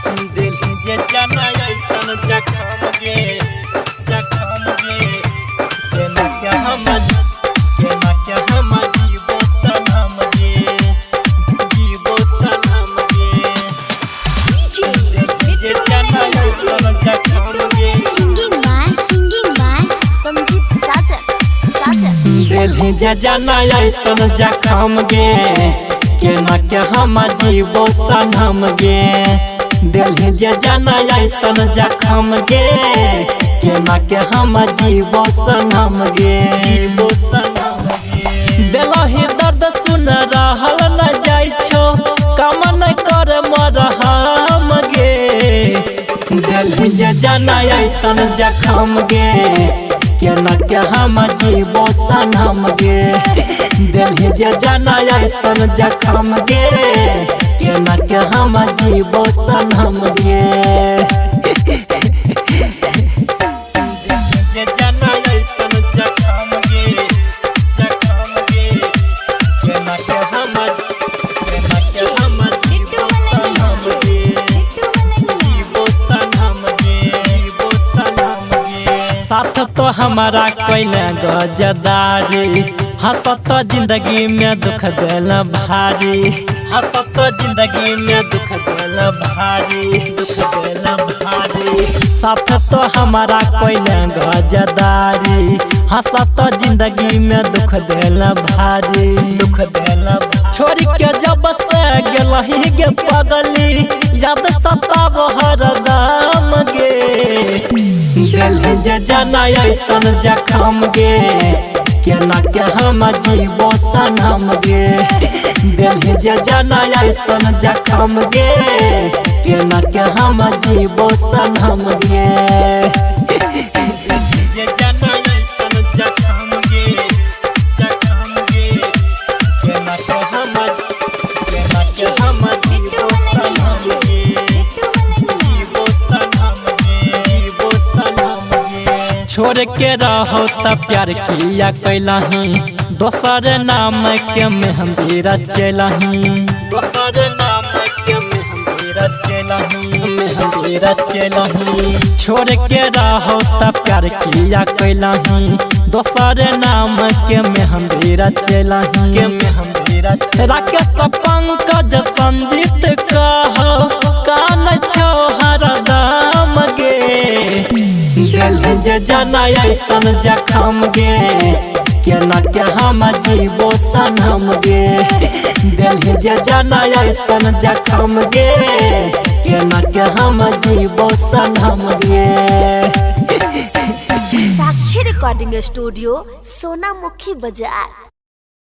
दिल जे जाना ऐसन जखम गे केना क्या हम जीवो सनम गे दिल जे जाना ऐसन जखम गे Singing by Sanjeev Sajan. दिल जे जाना ऐसन जखम गे केना के हम जीवो सनम गे दिल जे जाना ऐसन जखम गे केना के हम जीवो सनम गे दिलहि दर्द सुन रहल न जाइ छो काम न कर मरहम गे दिल जे जाना ऐसन जखम गे केना के हम जीवो सनम गे दिल जे जाना ऐसन जखम गे केना के हम जीवो सनम गे जे जाना ऐसन जखम गे केना के हम जीवो सनम गे साथ तो हमारा कैले गजदारी हंसत जिंदगी में दुख दिल भारी हंसत जिंदगी में दुख दिल भारी साथ तो हमारा कैले गजदारी हंसत जिंदगी में दुख दिल भारी छोड़ के जब से गेलही गे पगली याद सताब हरदम गे दिल जे जाना ऐसन जखम गे केना के हम जीवो सनम गे दिल जे जाना ऐसन जखम गे केना के हम जीवो सनम गे जे जाना ऐसन जखम गे केना के हम जीवो सनम गे छोड़ के रहो त प्यार किया कैलही दोसर नाम के मेहंदी रचलही छोड़ के रहो त प्यार किया कैलही दोसर नाम के मेहंदी रचलही राकेश पंकज संजीत कहो कान छो हरदम गे दिल जे जाना ऐसन जखम गे केना के हम जीवो सनम गे दिल जे जाना ऐसन जखम गे केना के हम जीवो सनम गे साक्षी रिकॉर्डिंग स्टूडियो सोनामुखी बाजार।